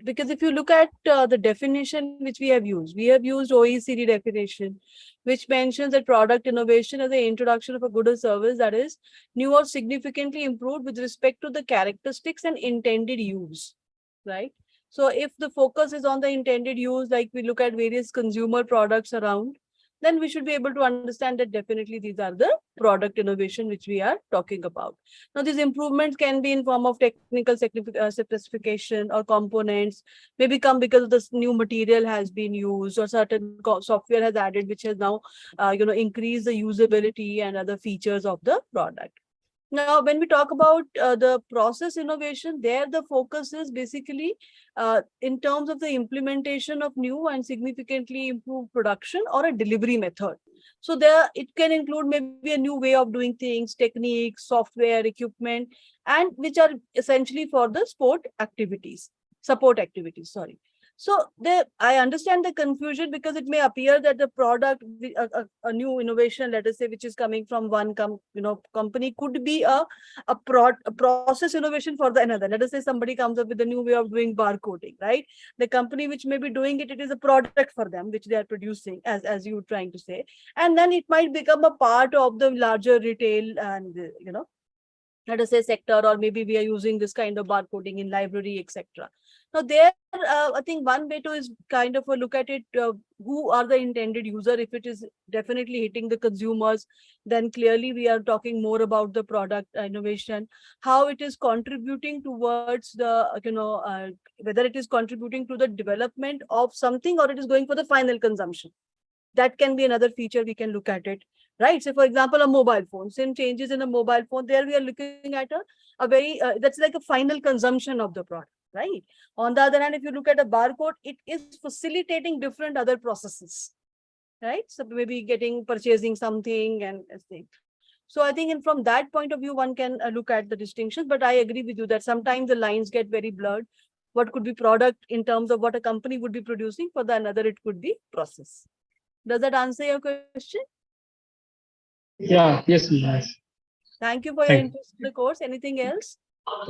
Because if you look at the definition which we have used OECD definition, which mentions that product innovation as the introduction of a good or service that is new or significantly improved with respect to the characteristics and intended use, right? So if the focus is on the intended use, like we look at various consumer products around, then we should be able to understand that definitely these are the product innovation which we are talking about. Now, these improvements can be in form of technical specification or components, maybe come because this new material has been used or certain software has added, which has now, increased the usability and other features of the product. Now, when we talk about the process innovation, there the focus is basically in terms of the implementation of new and significantly improved production or a delivery method. So there it can include maybe a new way of doing things, techniques, software, equipment, and which are essentially for the support activities. So I understand the confusion because it may appear that the product, a new innovation, let us say, which is coming from one company, could be a process innovation for the another. Let us say somebody comes up with a new way of doing barcoding, right? The company which may be doing it, it is a product for them, which they are producing, as you were trying to say. And then it might become a part of the larger retail and, let us say sector, or maybe we are using this kind of barcoding in library, etc. Now there, I think one way to is kind of a look at it, who are the intended user. If it is definitely hitting the consumers, then clearly we are talking more about the product innovation, how it is contributing towards the, whether it is contributing to the development of something or it is going for the final consumption. That can be another feature we can look at it, right? So for example, a mobile phone, same changes in a mobile phone, there we are looking at a very, that's like a final consumption of the product, right? On the other hand, if you look at a barcode, it is facilitating different other processes, right? So maybe purchasing something and things. So I think from that point of view, one can look at the distinctions, but I agree with you that sometimes the lines get very blurred. What could be product in terms of what a company would be producing, for the another it could be process. Does that answer your question? Yeah, yes. Thank you for your interest in the course. Anything else?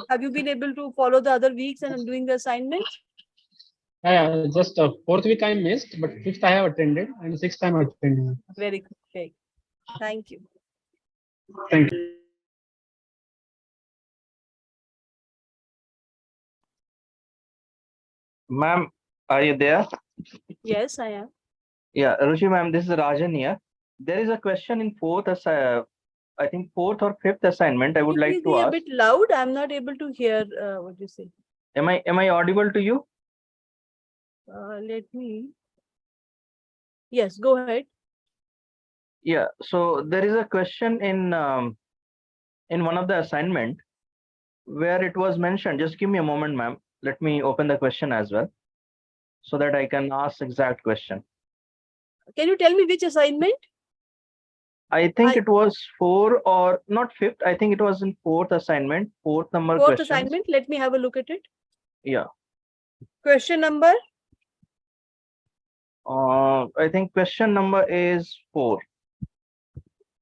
Have you been able to follow the other weeks and doing the assignments? Yeah, just fourth week I missed, but fifth I have attended and sixth time attending. Very good. Thank you. Thank you. Ma'am, are you there? Yes, I am. Yeah, Ruchi ma'am, this is Rajan here. There is a question in I think fourth or fifth assignment. I would like to ask. A bit loud. I'm not able to hear what you say. Am I audible to you? Let me. Yes, go ahead. Yeah. So there is a question in one of the assignment where it was mentioned. Just give me a moment, ma'am. Let me open the question as well, so that I can ask exact question. Can you tell me which assignment? I think it was 4 or not 5th. I think it was in 4th assignment, 4th number question. 4th assignment. Let me have a look at it. Yeah. Question number? I think question number is 4.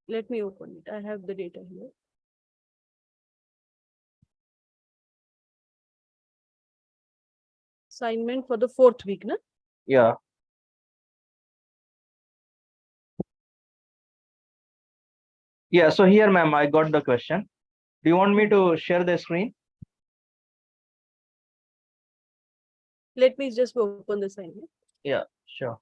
Let me open it. I have the data here. Assignment for the 4th week, na? Yeah. Yeah, so here, ma'am, I got the question. Do you want me to share the screen? Let me just open the assignment. Yeah, sure.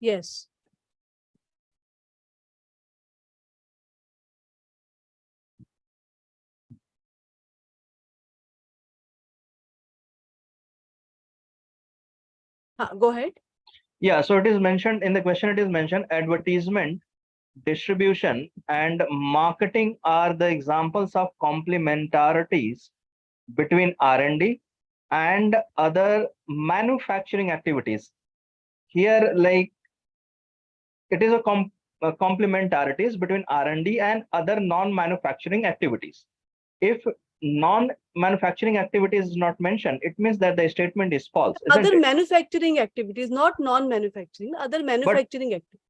Yes. Go ahead. Yeah, so it is mentioned in the question, it is mentioned advertisement, distribution, and marketing are the examples of complementarities between R&D and other manufacturing activities. Here, like, it is a complementarities between R&D and other non-manufacturing activities. If non-manufacturing activities is not mentioned, it means that the statement is false. Other manufacturing activities, not non-manufacturing, other manufacturing activities.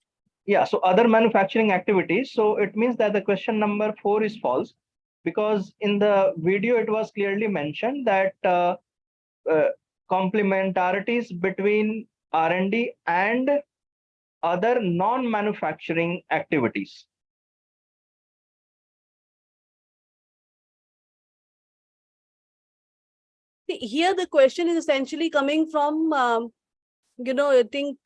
Yeah, so other manufacturing activities. So it means that the question number 4 is false, because in the video it was clearly mentioned that uh, complementarities between R&D and other non-manufacturing activities. Here the question is essentially coming from, I think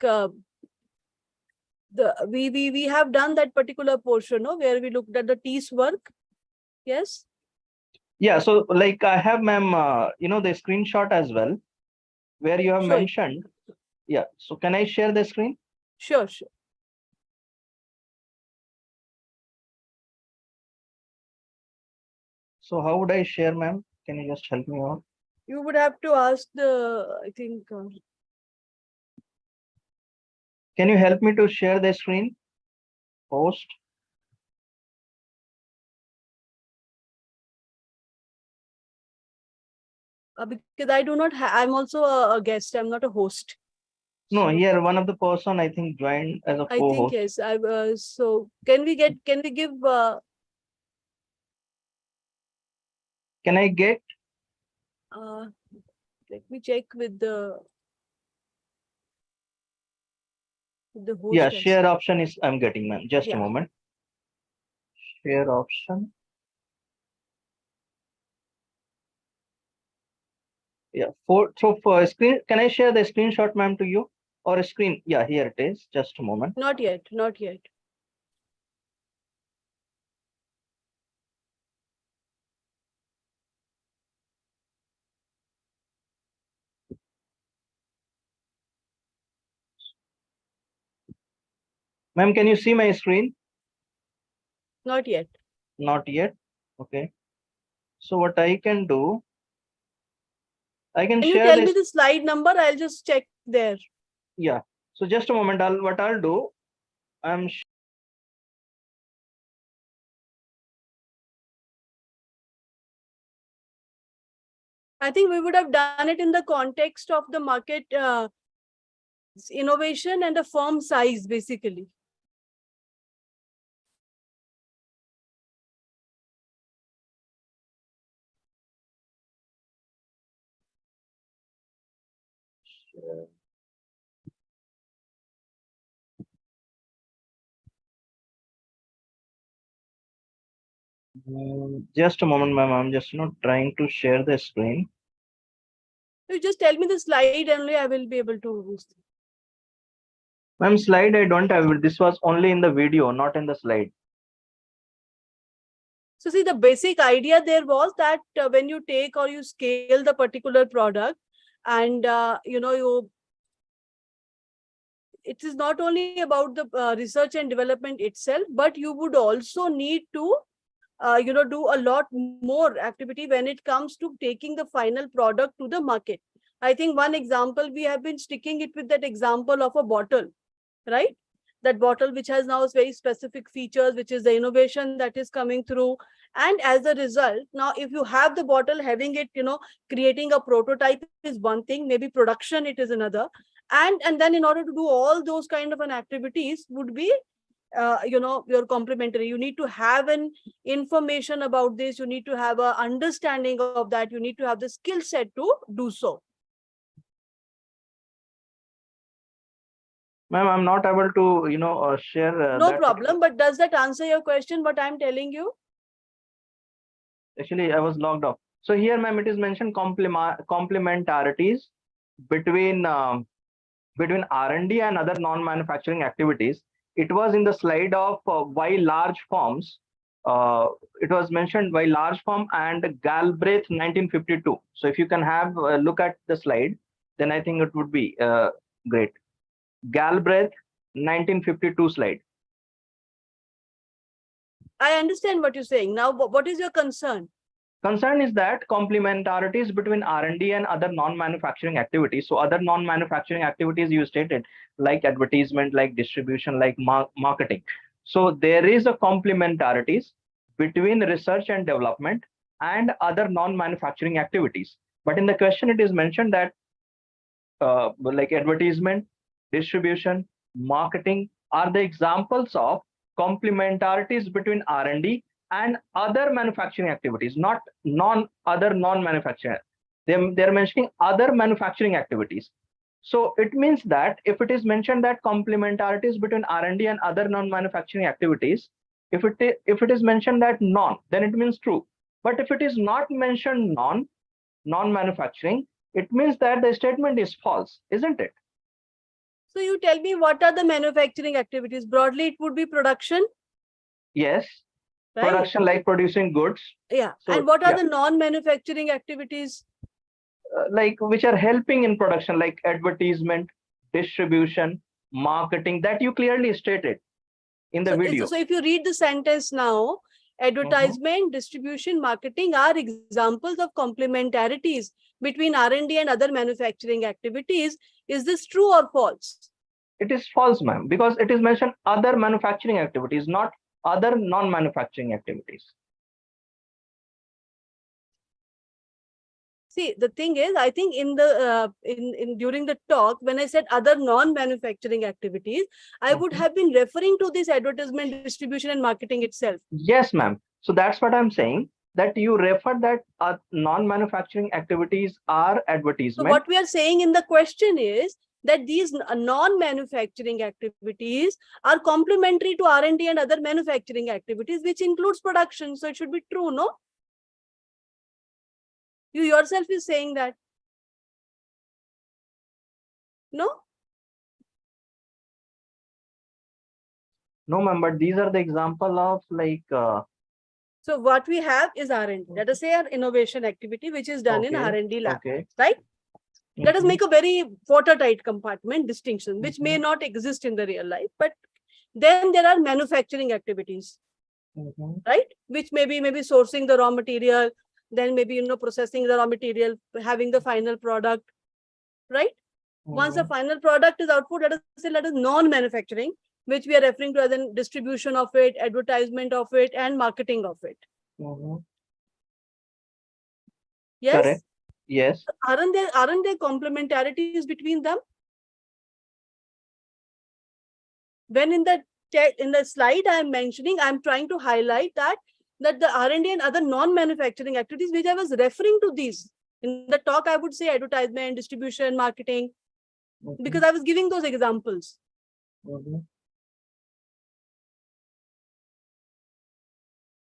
we have done that particular portion, no, where we looked at the TEAS work. Yes. Yeah, so like I have, ma'am, the screenshot as well, where you have Sure. mentioned. Yeah, so can I share the screen? Sure, sure. So how would I share, ma'am? Can you just help me out? You would have to ask the, I think. Can you help me to share the screen? Host. Because I do not I'm also a guest. I'm not a host. No, So, here one of the person I think joined as a I think co-host. yes. So can we give? Can I get? Let me check with the host. Yeah, as share option is I'm getting, ma'am. Just a Yeah. moment. Share option. Yeah, for screen, can I share the screenshot, ma'am, to you? Or a screen? Yeah, here it is. Just a moment. Not yet. Not yet. Ma'am, can you see my screen? Not yet. Not yet. Okay. So what I can do, I can Can you share tell me this. the slide number? I'll just check there. Yeah. So just a moment. What I'll do, I'm I think we would have done it in the context of the market innovation and the firm size, basically. just a moment, ma'am. I'm just not trying to share the screen. You just tell me the slide, only I will be able to. Ma'am, slide I don't have. This was only in the video, not in the slide. So see, the basic idea there was that when you take or you scale the particular product, and it is not only about the research and development itself, but you would also need to do a lot more activity when it comes to taking the final product to the market. I think one example, we have been sticking it with that example of a bottle, right? That bottle which has now very specific features, which is the innovation that is coming through. And as a result, now if you have the bottle, having it, creating a prototype is one thing, maybe production it is another. And then in order to do all those kind of an activities would be your complementary. You need to have an information about this, you need to have a understanding of that, you need to have the skill set to do so. Ma'am, I'm not able to, share. No problem, but does that answer your question, what I'm telling you? Actually, I was logged off. So here, ma'am, it is mentioned complementarities between R&D and other non-manufacturing activities. It was in the slide of why large firms. It was mentioned by large firm and Galbraith 1952. So if you can have a look at the slide, then I think it would be great. Galbraith 1952 slide. I understand what you're saying. Now, what is your concern? Concern is that complementarities between R&D and other non-manufacturing activities. So other non-manufacturing activities you stated, like advertisement, like distribution, like marketing. So there is a complementarities between research and development and other non-manufacturing activities. But in the question, it is mentioned that like advertisement, distribution, marketing, are the examples of complementarities between R&D and other manufacturing activities, not non-manufacturing. They're mentioning other manufacturing activities. So it means that if it is mentioned that complementarities between R&D and other non-manufacturing activities, if it is mentioned that non, then it means true. But if it is not mentioned non-manufacturing, it means that the statement is false, isn't it? So you tell me, what are the manufacturing activities? Broadly, it would be production. Yes. Right? Production, like producing goods. Yeah. So, and what are the non-manufacturing activities? Like which are helping in production, like advertisement, distribution, marketing, that you clearly stated in the video. So if you read the sentence now, advertisement, distribution, marketing are examples of complementarities between R&D and other manufacturing activities. Is this true or false? It is false, ma'am, because it is mentioned other manufacturing activities, not other non-manufacturing activities. See, the thing is, I think in the during the talk, when I said other non-manufacturing activities, I would have been referring to this advertisement, distribution, and marketing itself. Yes, ma'am. So that's what I'm saying, that you refer that non-manufacturing activities are advertisement. So what we are saying in the question is that these non-manufacturing activities are complementary to R&D and other manufacturing activities, which includes production. So it should be true, no? You yourself is saying that. No? No, ma'am, but these are the example of like... So what we have is R&D. Let us say our innovation activity, which is done in R&D lab, right? Let us make a very watertight compartment distinction, which may not exist in the real life, but then there are manufacturing activities, right? Which maybe sourcing the raw material, then maybe, processing the raw material, having the final product, right? Once the final product is output, let us say that is non-manufacturing, which we are referring to as in distribution of it, advertisement of it, and marketing of it. Yes? Correct. Yes. Aren't there complementarities between them? When in the slide I am mentioning, I am trying to highlight that the R&D and other non-manufacturing activities, which I was referring to these. In the talk, I would say advertisement, distribution, marketing, because I was giving those examples.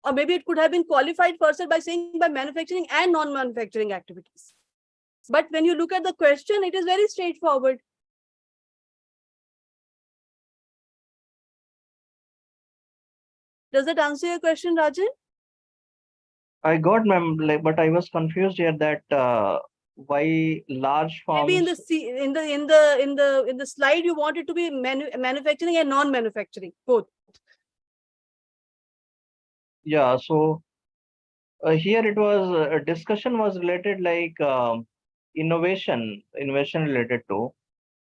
Or maybe it could have been qualified further by saying by manufacturing and non-manufacturing activities. But when you look at the question, it is very straightforward. Does that answer your question, Rajan? I got, ma'am, but I was confused here that why large forms. Maybe in the slide you want it to be manufacturing and non-manufacturing both. Yeah. So here it was a discussion was related like innovation related to.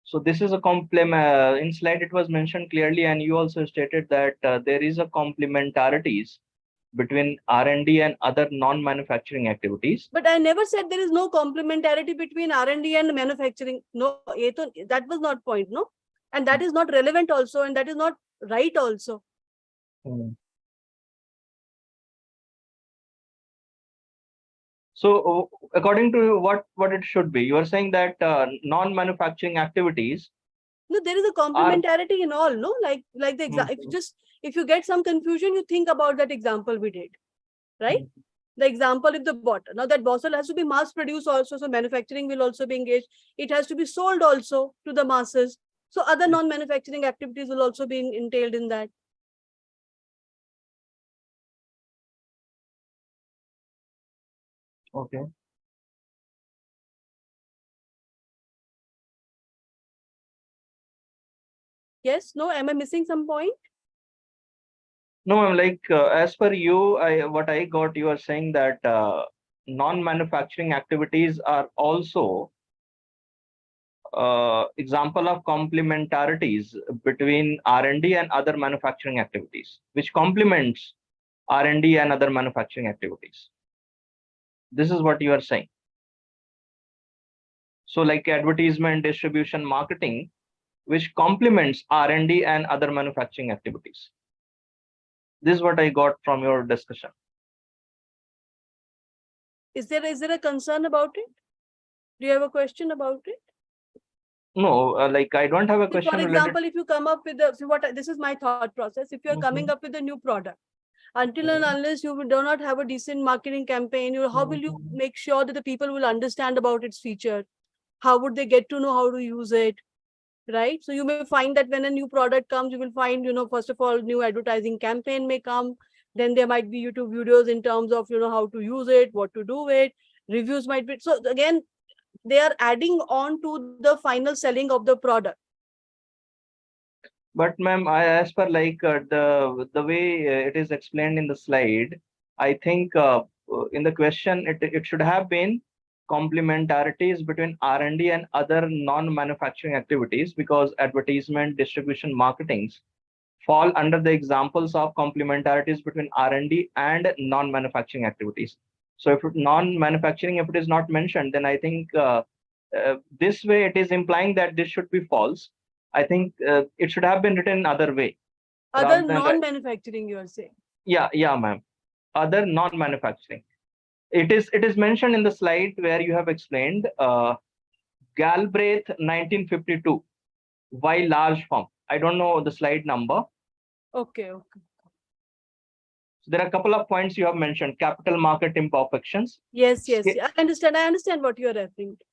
So this is a complement. In slide it was mentioned clearly, and you also stated that there is a complementarities between R&D and other non-manufacturing activities. But I never said there is no complementarity between R&D and manufacturing. No, that was not point, no? And that is not relevant also, and that is not right also. So according to what it should be, you are saying that non-manufacturing activities. No, there is a complementarity in all, no? Like the example, if you get some confusion, you think about that example we did, right? The example of the bottle. Now that bottle has to be mass produced also, so manufacturing will also be engaged. It has to be sold also to the masses. So other non-manufacturing activities will also be entailed in that. Okay. Yes, no, am I missing some point? No, I'm like, as per you, what I got, you are saying that non-manufacturing activities are also example of complementarities between R&D and other manufacturing activities, which complements R&D and other manufacturing activities. This is what you are saying. So like advertisement, distribution, marketing, which complements R&D and other manufacturing activities. This is what I got from your discussion. Is there a concern about it? Do you have a question about it? No, like I don't have a So question for related. example, if you come up with this is my thought process. If you're coming up with a new product, until and unless you do not have a decent marketing campaign, how will you make sure that the people will understand about its feature? How would they get to know how to use it? Right? So you may find that when a new product comes, you will find, first of all, new advertising campaign may come. Then there might be YouTube videos in terms of, how to use it, what to do with it. Reviews might be. So again, they are adding on to the final selling of the product. But ma'am, as per like the way it is explained in the slide, I think in the question it should have been complementarities between R&D and other non-manufacturing activities, because advertisement, distribution, marketings fall under the examples of complementarities between R&D and non-manufacturing activities. So if non-manufacturing, if it is not mentioned, then I think this way it is implying that this should be false. I think it should have been written other way. Other non-manufacturing, you are saying? Yeah, ma'am. Other non-manufacturing. It is mentioned in the slide where you have explained Galbraith 1952. Why large firm? I don't know the slide number. Okay. So there are a couple of points you have mentioned. Capital market imperfections. Yes. I understand what you are referring to.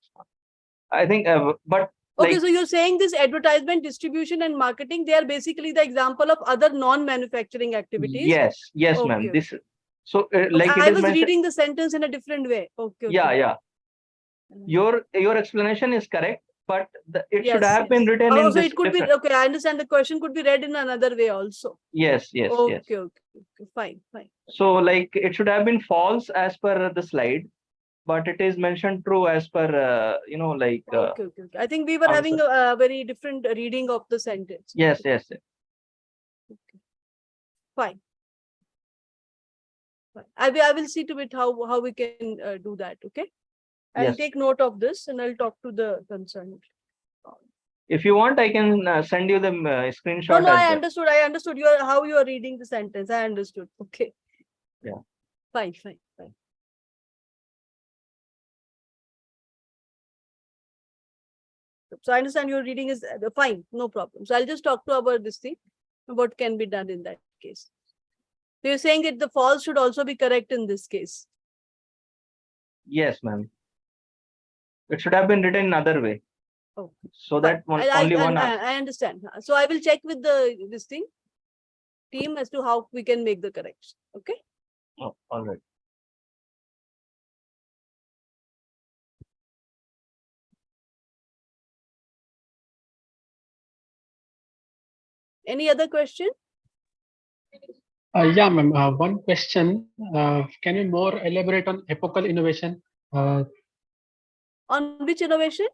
I think, but okay, like, so you're saying this advertisement, distribution, and marketing, they are basically the example of other non-manufacturing activities. Yes, okay, ma'am. This so like I was reading the sentence in a different way. Okay. Yeah. Your explanation is correct, but it should have been written in so this it could be okay. I understand the question could be read in another way also. Yes. Okay. Fine. So like it should have been false as per the slide, but it is mentioned true as per like. Okay. I think we were having a very different reading of the sentence. Yes. Okay. Fine. I will see to it how we can do that. Okay. I'll take note of this and I'll talk to the concerned. If you want, I can send you the screenshot. No, I understood. How you are reading the sentence. I understood. Okay. Yeah. Fine. So I understand your reading is fine. No problem. So I'll just talk to about this thing. What can be done in that case? So you're saying that the false should also be correct in this case. Yes, ma'am. It should have been written in other way. Okay. So that only one. I understand. So I will check with this team as to how we can make the correction. Okay. Oh, all right. Any other question? Yeah, ma'am. One question. Can you more elaborate on epochal innovation? On which innovation?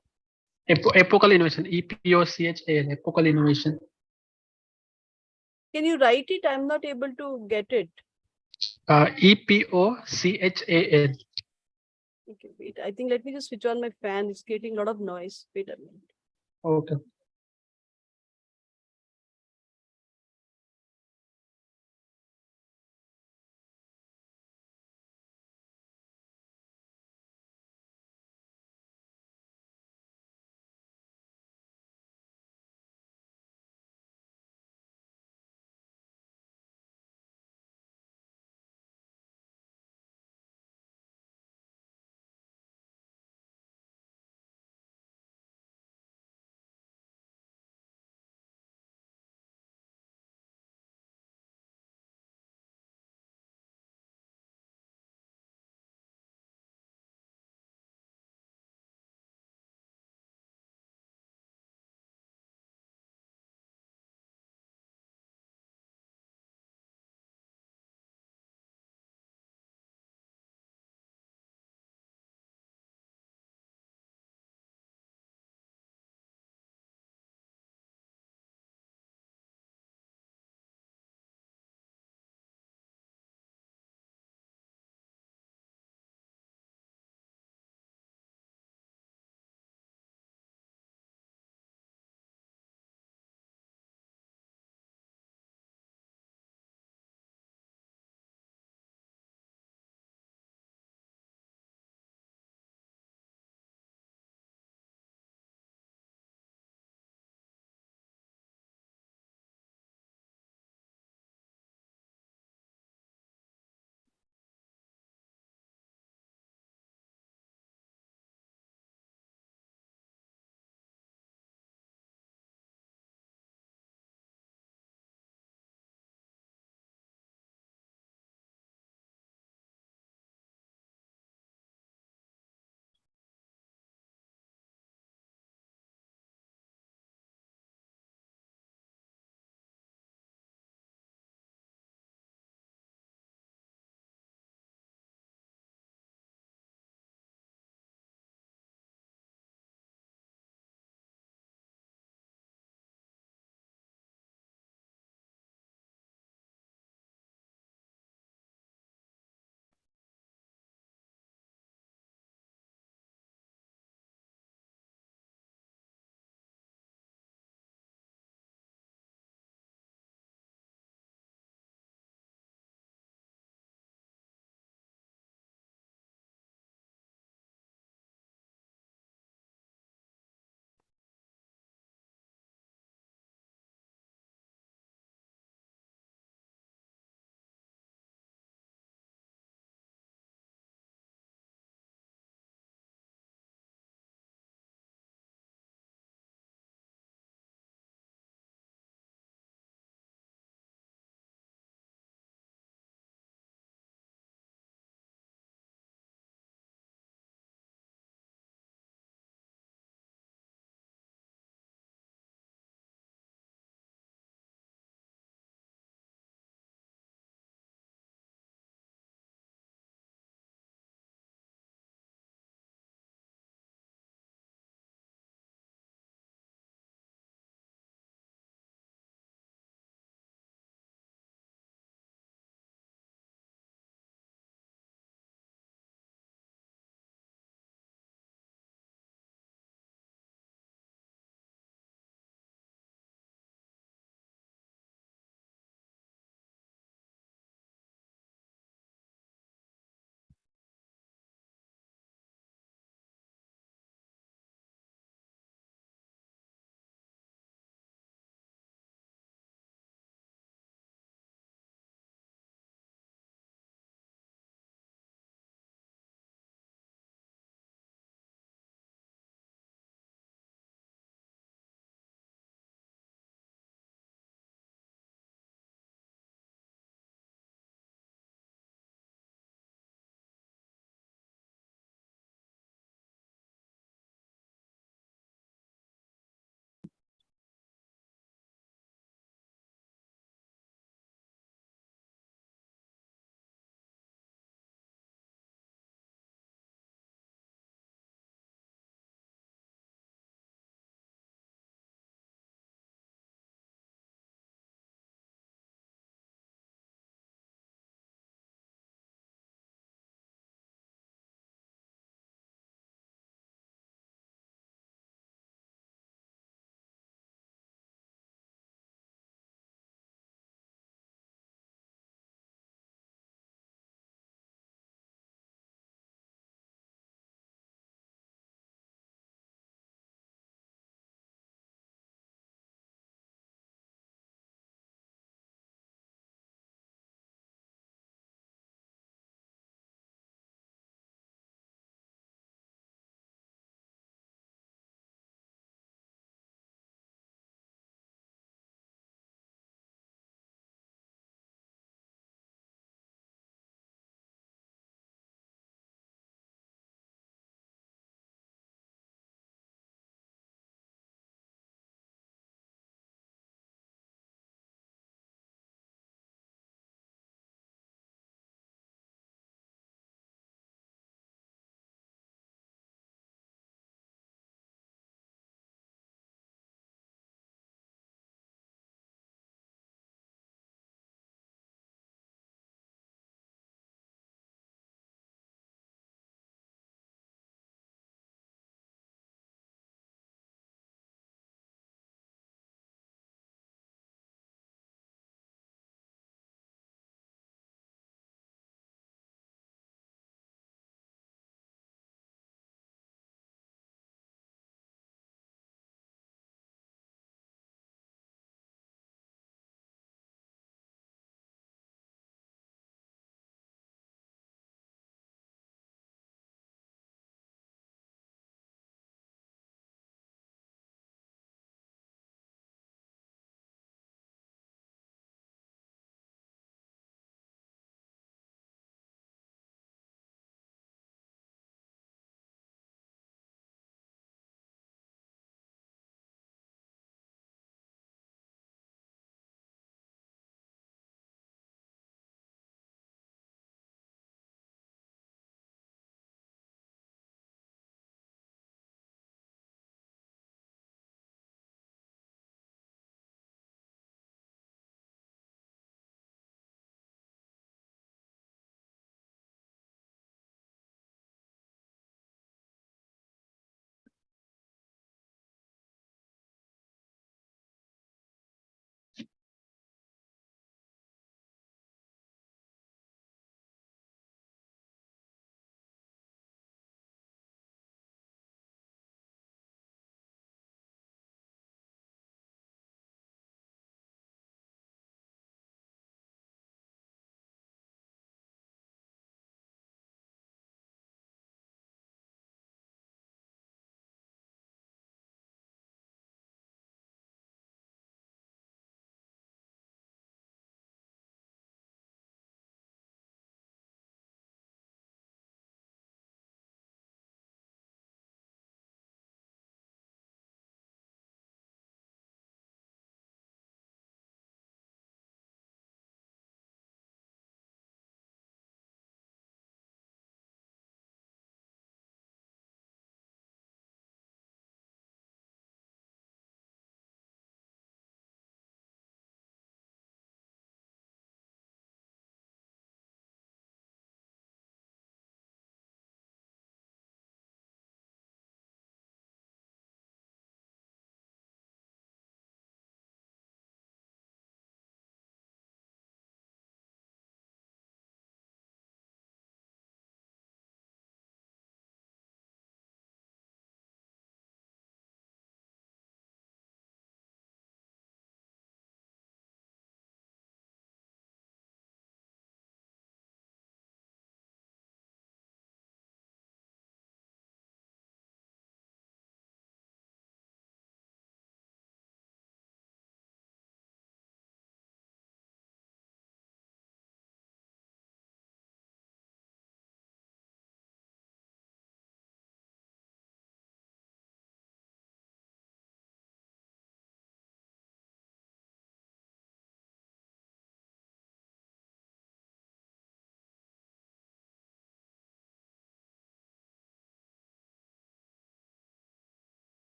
Epochal innovation. EPOCHAL. Epochal innovation. Can you write it? I'm not able to get it. EPOCHAL. Okay, wait. I think let me just switch on my fan. It's creating a lot of noise. Wait a minute. Okay.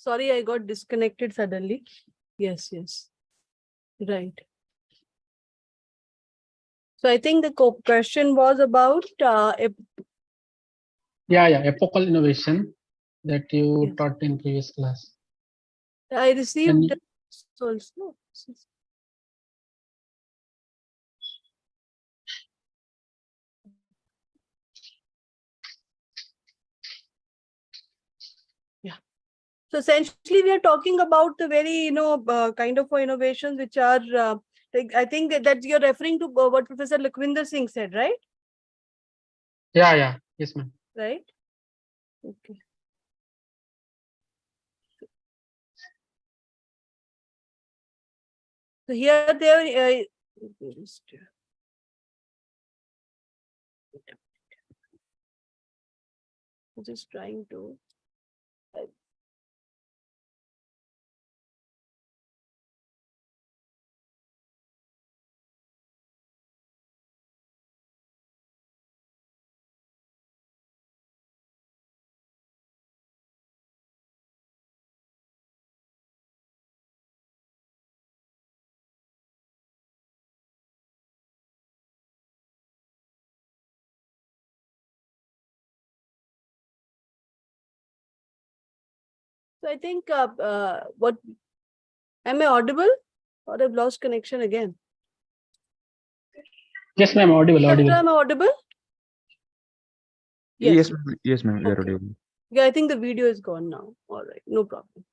Sorry, I got disconnected suddenly. Yes, yes. Right. So I think the question was about Yeah, epochal innovation that you yes. taught in previous class. I received And also. Yeah. So essentially, we are talking about the very, kind of innovations which are, like, I think that you're referring to what Professor Lakhvinder Singh said, right? yeah, yes, ma'am. Right. Okay. So here they are. Just trying to. So I think what am I audible or I've lost connection again? Yes, ma'am. Audible. Am I audible? Yes, yes, ma'am. You are Okay. audible. Yeah, I think the video is gone now. All right, no problem.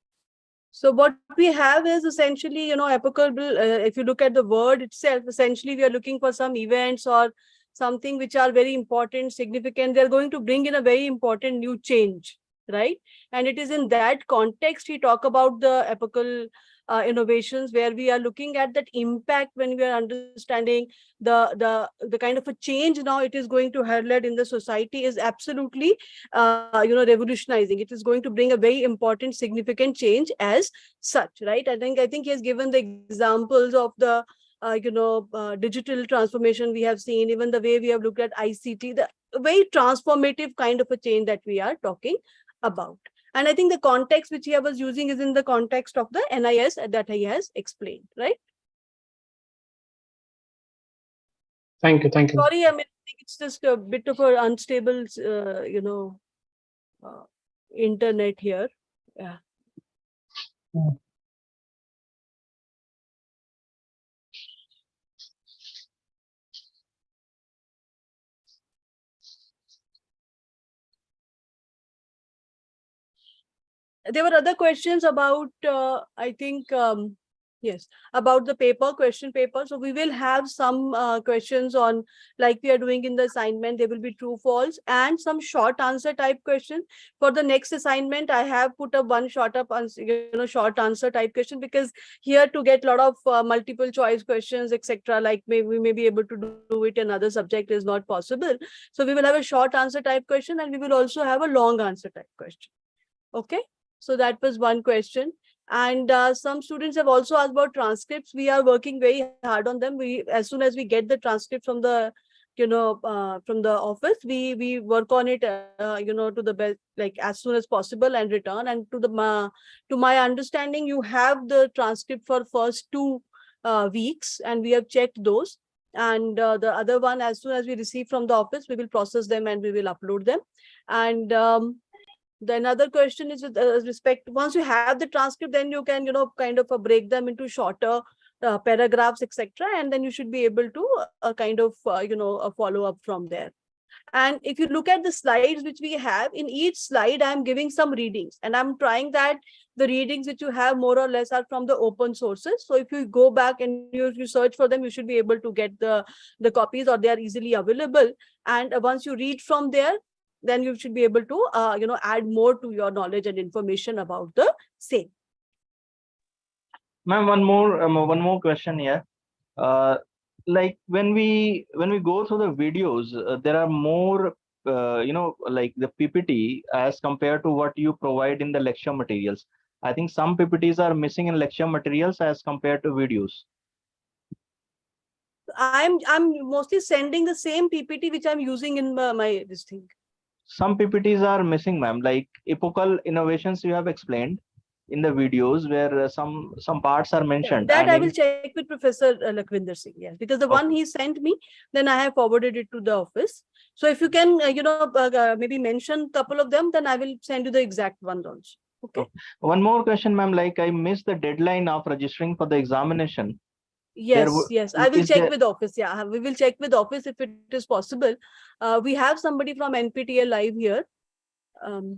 So what we have is essentially, applicable. If you look at the word itself, essentially we are looking for some events or something which are very important, significant. They're going to bring in a very important new change, right? And it is in that context we talk about the epical innovations, where we are looking at that impact when we are understanding the kind of a change now it is going to highlight in the society is absolutely revolutionizing. It is going to bring a very important, significant change as such, right? I think he has given the examples of the digital transformation we have seen, even the way we have looked at ICT, the very transformative kind of a change that we are talking about. And I think the context which he was using is in the context of the NIS that he has explained, right? Thank you. Sorry, I mean, I think it's just a bit of an unstable, internet here. Yeah. There were other questions about, I think, yes, about the question paper. So we will have some questions on, like we are doing in the assignment, there will be true, false, and some short answer type question. For the next assignment, I have put up one short answer type question, because here to get a lot of multiple choice questions, etc., like we may be able to do it in other subject is not possible. So we will have a short answer type question, and we will also have a long answer type question. Okay. So that was one question. And some students have also asked about transcripts. We are working very hard on them. As soon as we get the transcript from the, from the office, we work on it, to the best, like as soon as possible, and return. And to my understanding, you have the transcript for first 2 weeks, and we have checked those. And the other one, as soon as we receive from the office, we will process them and we will upload them. And the another question is with respect, once you have the transcript, then you can, kind of break them into shorter paragraphs, etc. And then you should be able to kind of, follow up from there. And if you look at the slides which we have, in each slide, I'm giving some readings, and I'm trying that the readings which you have more or less are from the open sources. So if you go back and you search for them, you should be able to get the copies, or they are easily available. And once you read from there, then you should be able to, add more to your knowledge and information about the same. Ma'am, one more question here. Like when we go through the videos, there are more, like the PPT as compared to what you provide in the lecture materials. I think some PPTs are missing in lecture materials as compared to videos. I'm mostly sending the same PPT which I'm using in my this thing. Some PPTs are missing, ma'am, like epochal innovations you have explained. in the videos where some parts are mentioned. That and I in- will check with Professor Lakhvinder Singh. Yes, because the one he sent me, then I have forwarded it to the office. So if you can, maybe mention couple of them, then I will send you the exact one also. Okay. One more question, ma'am. Like I missed the deadline of registering for the examination. Yes, yes. I will is check there- with office. Yeah, we will check with office if it is possible. We have somebody from NPTEL live here.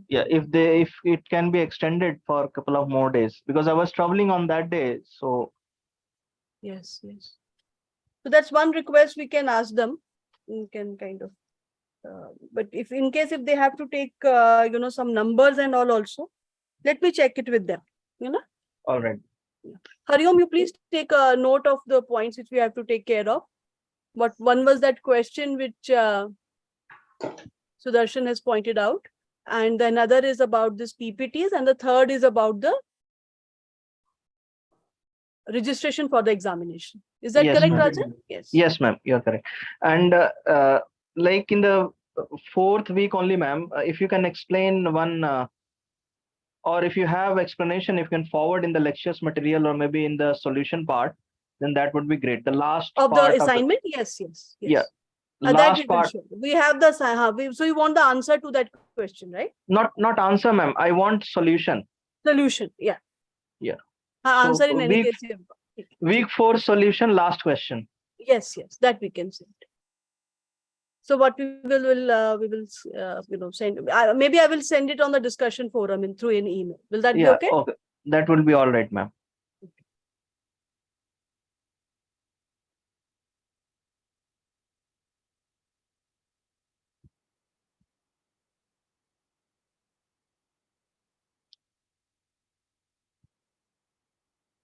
Yeah, if it can be extended for a couple of more days, because I was traveling on that day. So Yes, yes. So that's one request we can ask them. We can kind of, but if in case if they have to take, some numbers and all also, let me check it with them. all right. Hariom, you please take a note of the points which we have to take care of. But one was that question which Sudarshan has pointed out. And the another is about this PPTs. And the third is about the registration for the examination. Is that Yes, correct, ma'am. Rajan? Yes. Yes, ma'am, you're correct. And like in the fourth week only, ma'am, if you can explain one, or if you have explanation, if you can forward in the lectures material or maybe in the solution part, then that would be great. The last Of the part assignment? Yes, yes. Yeah. That last we will part, show. We have the, so you want the answer to that question, right? not answer, ma'am. I want solution. Solution, yeah. Yeah. Answer So in any case. week 4 solution, last question. Yes, yes, that we can send. So what we will send. Maybe I will send it on the discussion forum through an email. Will that be okay? Okay. That will be all right, ma'am.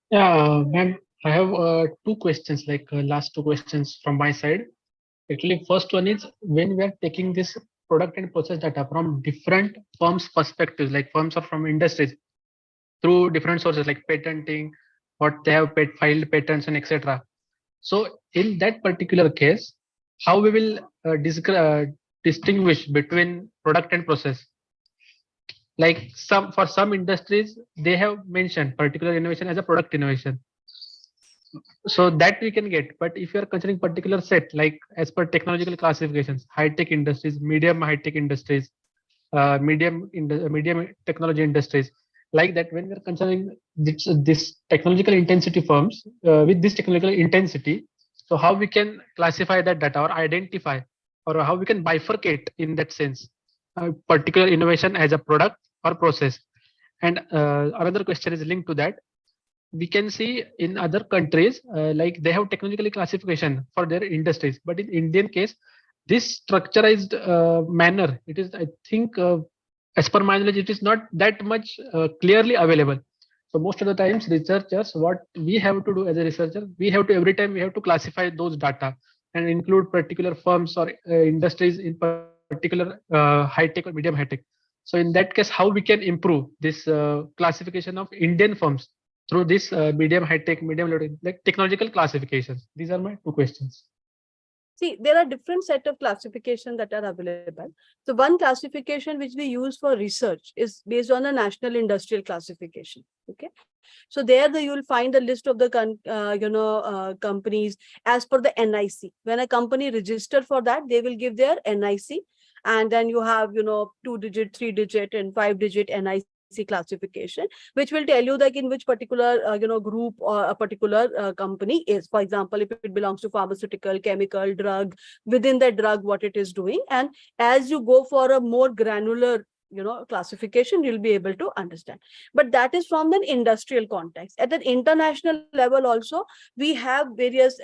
Yeah, ma'am, I have two questions, like last two questions from my side. Actually, first one is when we are taking this product and process data from different firms' perspectives, like firms are from industries, through different sources like patenting, what they have filed patents and etc. So in that particular case, how we will distinguish between product and process? Like for some industries, they have mentioned particular innovation as a product innovation. So that we can get, but if you are considering particular set, like as per technological classifications, high tech industries, medium high tech industries, medium technology industries, like that, when we are considering this technological intensity firms with this technological intensity, so how we can classify that data or identify, or how we can bifurcate in that sense particular innovation as a product or process. And another question is linked to that. We can see in other countries like they have technologically classification for their industries, but in Indian case, this structurized manner, it is, I think, as per my knowledge, it is not that much clearly available. So most of the times researchers, what we have to do as a researcher, we have to, every time we have to classify those data and include particular firms or industries in particular high tech or medium high tech. So in that case, how we can improve this classification of Indian firms through this medium high tech, medium low tech, like technological classifications? These are my two questions. See, there are different set of classifications that are available. So one classification which we use for research is based on a national industrial classification. Okay. So there you will find a list of the companies as per the NIC. When a company register for that, they will give their NIC. And then you have, 2-digit, 3-digit and 5-digit NIC classification, which will tell you that in which particular group or a particular company is. For example, if it belongs to pharmaceutical, chemical, drug, within that drug what it is doing. And as you go for a more granular classification, you'll be able to understand. But that is from the industrial context. At an international level also, we have various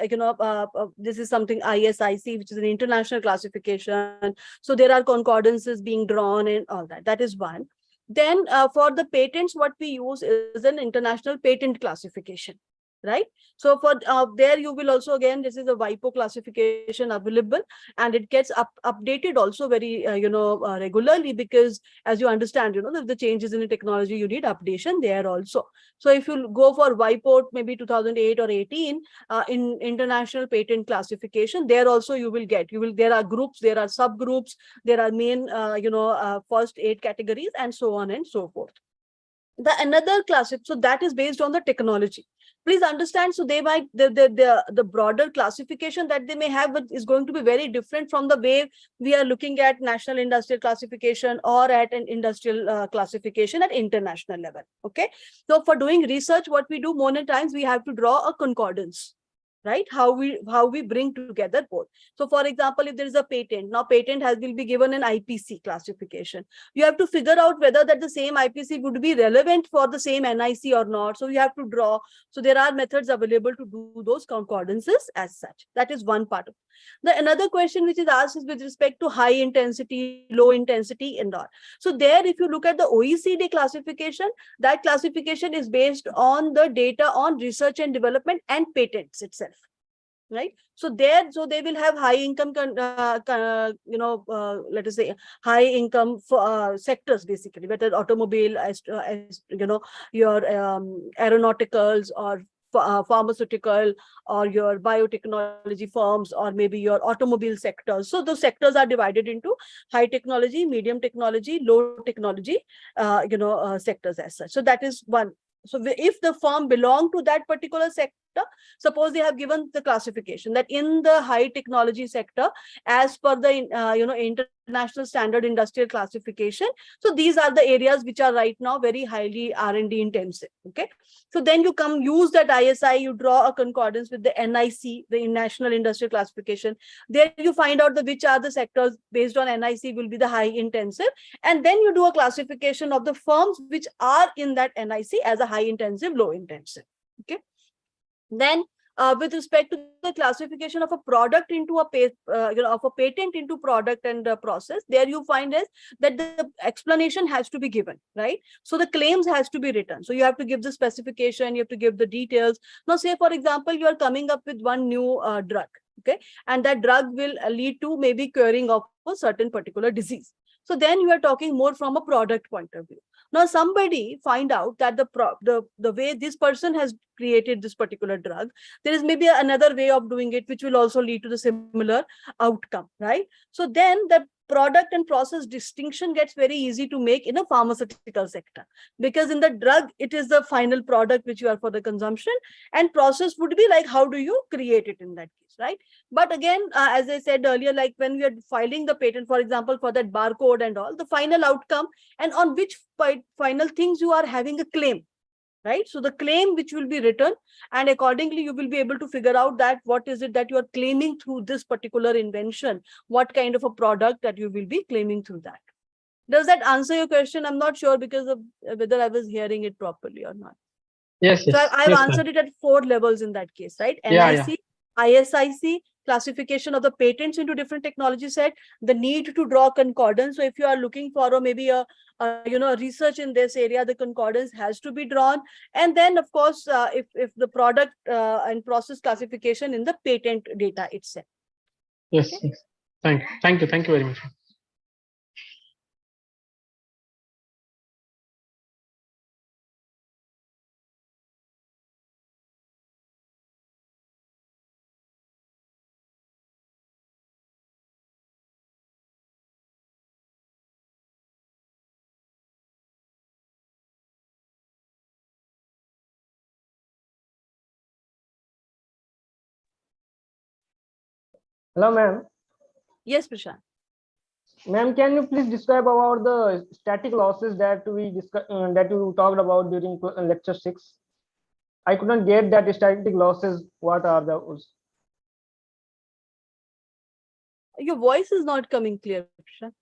this is something ISIC, which is an international classification. So there are concordances being drawn and all that. That is one. Then for the patents, what we use is an international patent classification, right? So for there you will also, again, this is a WIPO classification available, and it gets updated also very regularly, because as you understand, if the changes in the technology, you need updation there also. So if you go for WIPO maybe 2008 or 18 in international patent classification, there also you will get, there are groups, there are subgroups, there are main first 8 categories, and so on and so forth. The another class, so that is based on the technology. Please understand, so they might, the broader classification that they may have is going to be very different from the way we are looking at national industrial classification or at an industrial classification at international level. Okay, so for doing research, what we do more times, we have to draw a concordance, right? How we bring together both. So for example, if there is a patent, now patent will be given an IPC classification. You have to figure out whether that the same IPC would be relevant for the same NIC or not. So you have to draw. So there are methods available to do those concordances as such. That is one part of it. The another question which is asked is with respect to high intensity, low intensity, and all. So there, if you look at the OECD classification, that classification is based on the data on research and development and patents itself, right? So there, so they will have high income, let us say high income for sectors, basically, whether automobile, as your aeronauticals, or pharmaceutical, or your biotechnology firms, or maybe your automobile sectors. So those sectors are divided into high technology, medium technology, low technology, sectors as such. So that is one. So if the firm belong to that particular sector, suppose they have given the classification that in the high technology sector, as per the international standard industrial classification, so these are the areas which are right now very highly R&D intensive. Okay, so then you use that ISI, you draw a concordance with the NIC, the National Industrial Classification. There you find out which are the sectors based on NIC will be the high intensive, and then you do a classification of the firms which are in that NIC as a high intensive, low intensive. Okay. Then with respect to the classification of a product into of a patent into product and process, there you find is that the explanation has to be given, right? So the claims has to be written. So you have to give the specification, you have to give the details. Now, say for example, you are coming up with one new drug, okay, and that drug will lead to maybe curing of a certain particular disease. So then you are talking more from a product point of view. Now somebody find out that the way this person has created this particular drug, there is maybe another way of doing it which will also lead to the similar outcome, right? So then the product and process distinction gets very easy to make in a pharmaceutical sector, because in the drug it is the final product which you are for the consumption, and process would be like how do you create it in that case, right? But again, as I said earlier, like when we are filing the patent, for example, for that barcode and all, the final outcome and on which final things you are having a claim, right? So the claim which will be written, and accordingly you will be able to figure out that what is it that you are claiming through this particular invention, what kind of a product that you will be claiming through that. Does that answer your question? I'm not sure because of whether I was hearing it properly or not. Yes, So yes. I've Yes, answered it at 4 levels in that case, right? yeah, NIC, ISIC, classification of the patents into different technology set, the need to draw concordance. So if you are looking for maybe a research in this area, the concordance has to be drawn. And then of course, if the product and process classification in the patent data itself. yes, Okay. Yes. Thank you very much. Hello, ma'am. Yes, Prashant. Ma'am, can you please describe about the static losses that we that you talked about during lecture 6? I couldn't get that static losses. What are those? Your voice is not coming clear, Prashant.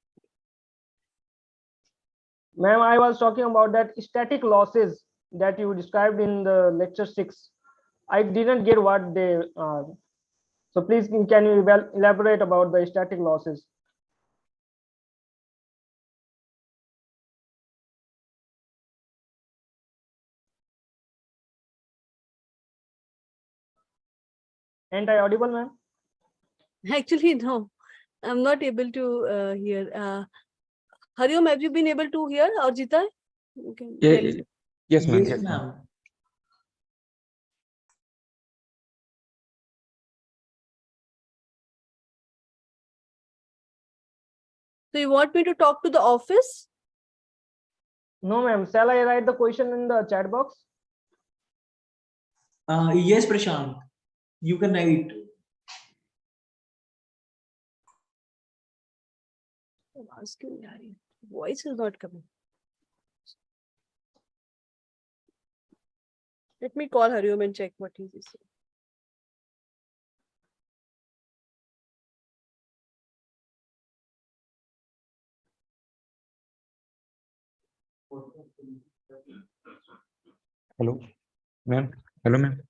Ma'am, I was talking about that static losses that you described in the lecture 6. I didn't get what they are. So please, can you elaborate about the static losses? Ain't I audible, ma'am? Actually, no, I'm not able to hear. Hariom, have you been able to hear, or Jita? Okay, Yes, ma'am. Yes, ma'am. So you want me to talk to the office? No, ma'am. Shall I write the question in the chat box? Yes, Prashant, you can write. I'm asking, Harry. Voice is not coming. Let me call Hariom and check what he is saying. Hello, ma'am. Hello, ma'am.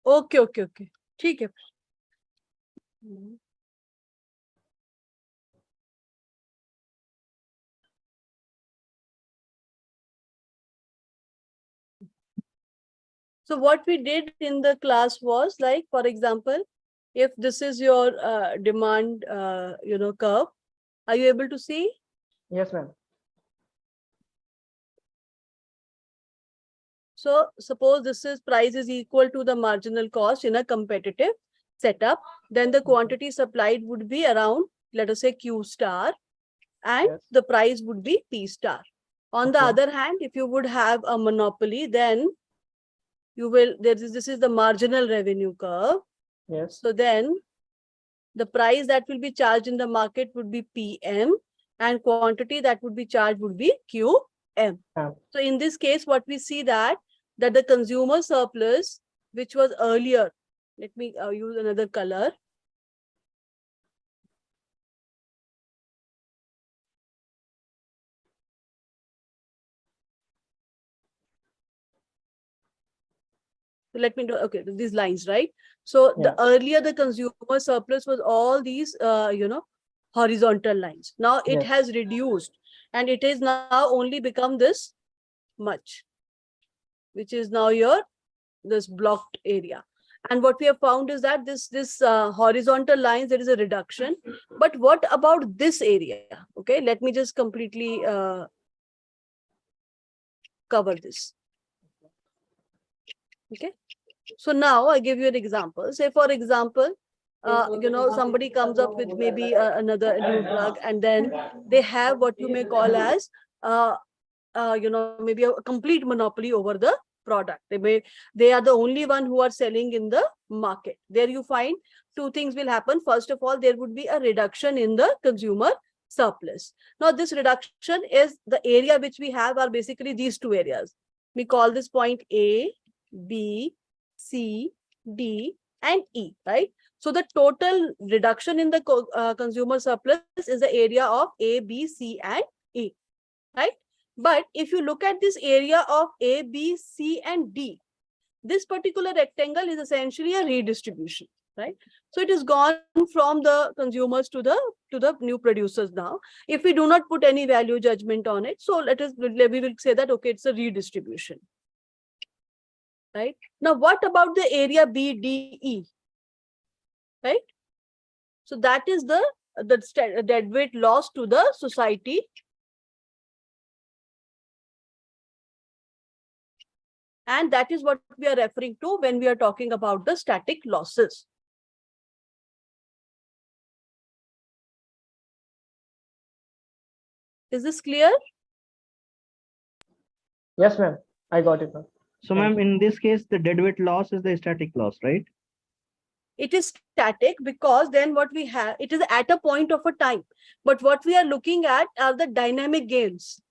Okay, okay, okay. ठीक है. So what we did in the class was, like, for example, if this is your demand, curve, are you able to see? Yes, ma'am. So suppose this is price is equal to the marginal cost in a competitive setup, then the quantity supplied would be around, let us say, Q star, and Yes. the price would be P star. On the Okay. other hand, if you would have a monopoly, then you will, this is the marginal revenue curve. Yes. So then the price that will be charged in the market would be PM, and quantity that would be charged would be QM. Ma'am. So in this case, what we see that the consumer surplus, which was earlier, let me use another color. So let me do, okay, these lines, right? So Yeah. the earlier the consumer surplus was all these, horizontal lines. Now it Yes. has reduced, and it is now only become this much, which is now your this blocked area. And what we have found is that this horizontal lines, there is a reduction. But what about this area? Okay, let me just completely cover this. Okay, so now I give you an example. Say, for example, somebody comes up with maybe another new drug, and then they have what you may call as maybe a complete monopoly over the product. They are the only one who are selling in the market. There you find two things will happen. First of all, there would be a reduction in the consumer surplus. Now this reduction is the area which we have are basically these two areas. We call this point A, B, C, D, and E, right? So the total reduction in the consumer surplus is the area of A, B, C, and E, right? But if you look at this area of A, B, C, and D, this particular rectangle is essentially a redistribution, right? So it is gone from the consumers to the new producers now. If we do not put any value judgment on it, so we will say that, okay, it's a redistribution, right? Now, what about the area B, D, E, right? So that is the deadweight loss to the society. And that is what we are referring to when we are talking about the static losses. Is this clear? Yes, ma'am. I got it, ma'am. So, Thank ma'am, in this case, the deadweight loss is the static loss, right? It is static because then what we have, it is at a point of a time. But what we are looking at are the dynamic gains.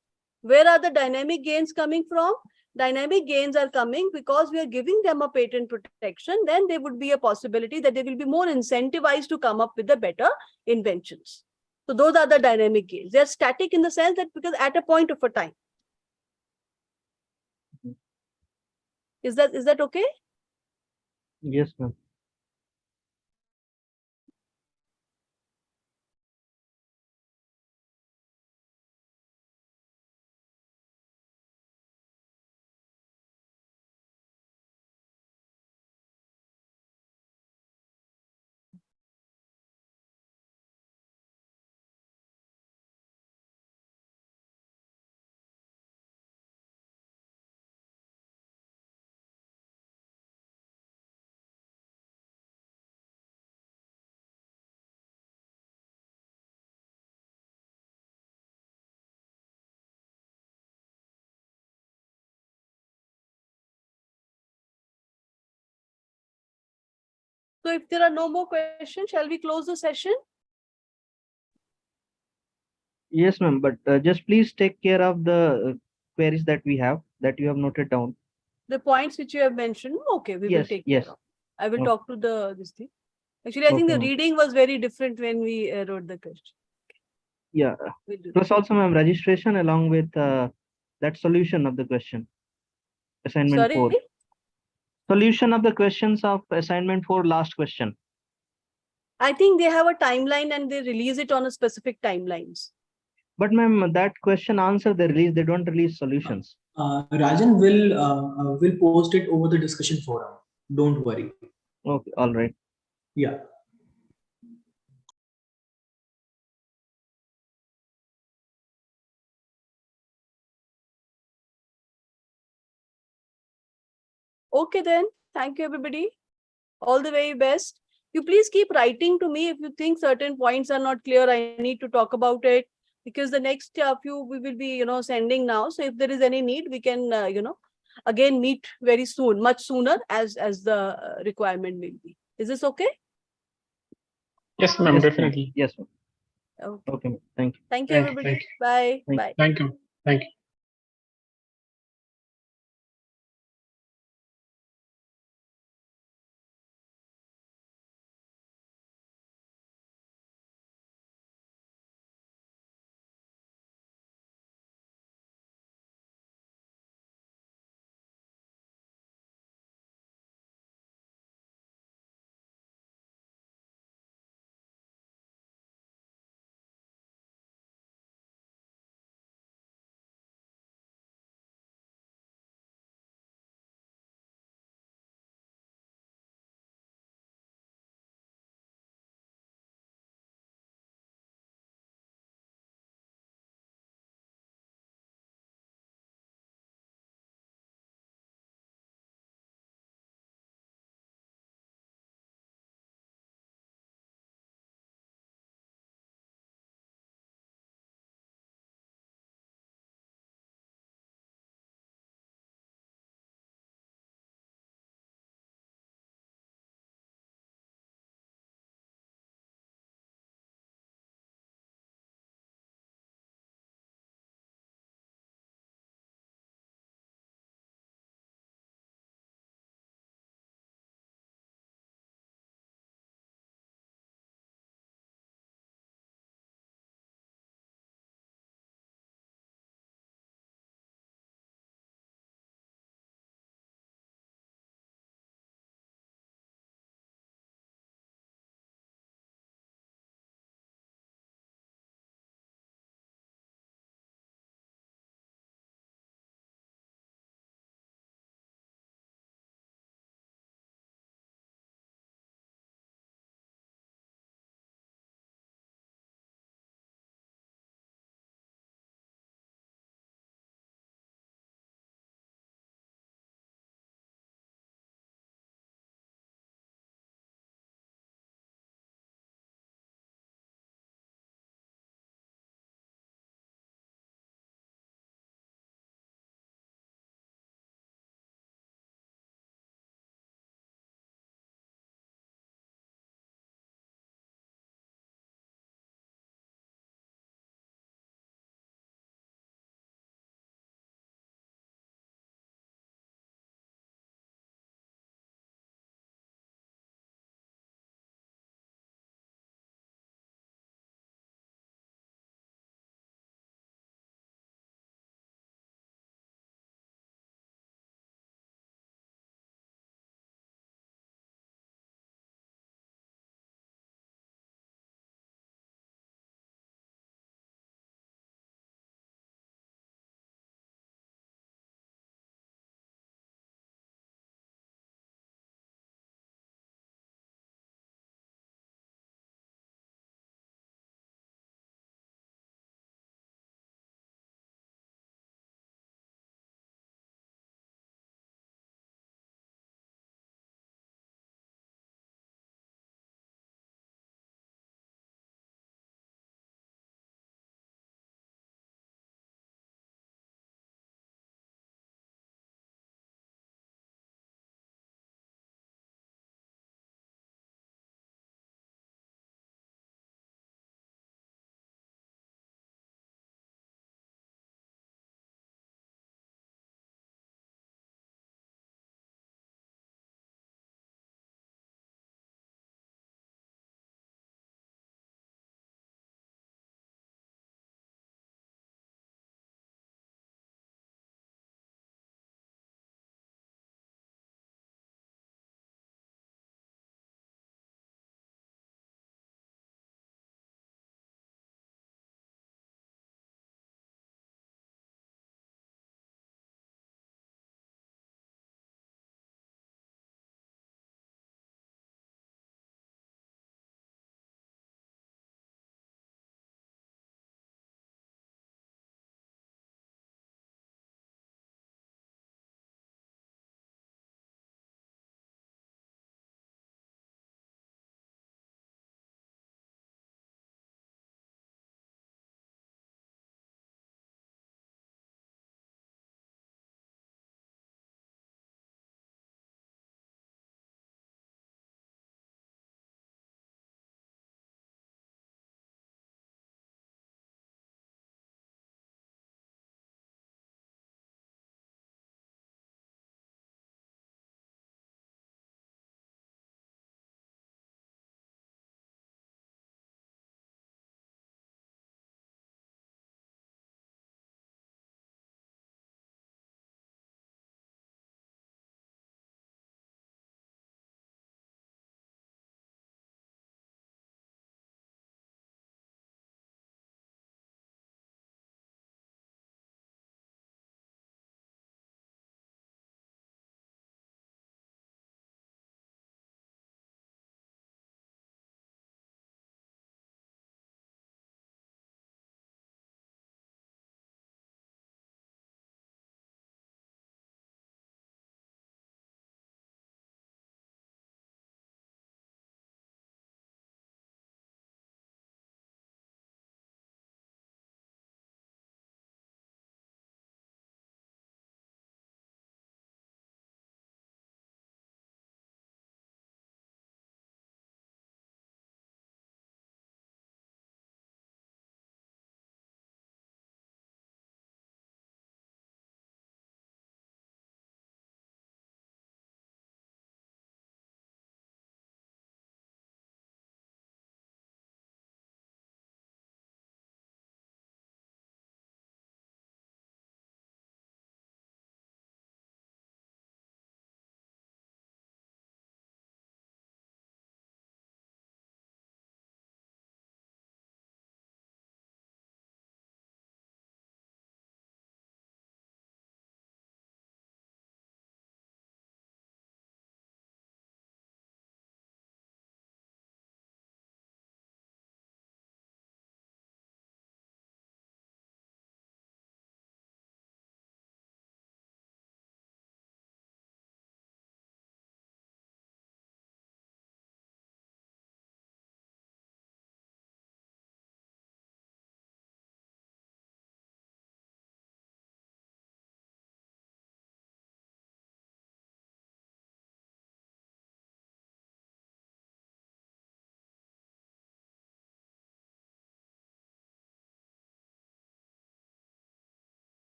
Where are the dynamic gains coming from? Dynamic gains are coming because we are giving them a patent protection. Then there would be a possibility that they will be more incentivized to come up with the better inventions. So those are the dynamic gains. They are static in the sense that because at a point of a time. Is that okay? Yes, ma'am. So if there are no more questions, shall we close the session? Yes, ma'am. But just please take care of the queries that we have that you have noted down. The points which you have mentioned, okay, we will Yes, take yes. care of. I will Okay. talk to this thing. Actually, I think Okay, the ma'am. reading was very different when we wrote the question. Yeah. We'll do Plus also, ma'am, registration along with that solution of the question. that. Assignment 4. Sorry? Solution of the questions of assignment 4, last question. I think they have a timeline and they release it on a specific timelines. But ma'am, that question answer they release, they don't release solutions. Rajan will post it over the discussion forum. Don't worry. Okay, all right. Yeah. Okay then. Thank you everybody. All the very best. You please keep writing to me if you think certain points are not clear. I need to talk about it because the next few we will be, sending now. So if there is any need, we can, again meet very soon, much sooner as the requirement will be. Is this okay? Yes, ma'am, Yes, ma'am. definitely. Yes, ma'am. Okay. Okay, ma'am. Thank you. Thank you everybody. Thank you. Bye. Thank you. Bye. Thank you. Thank you.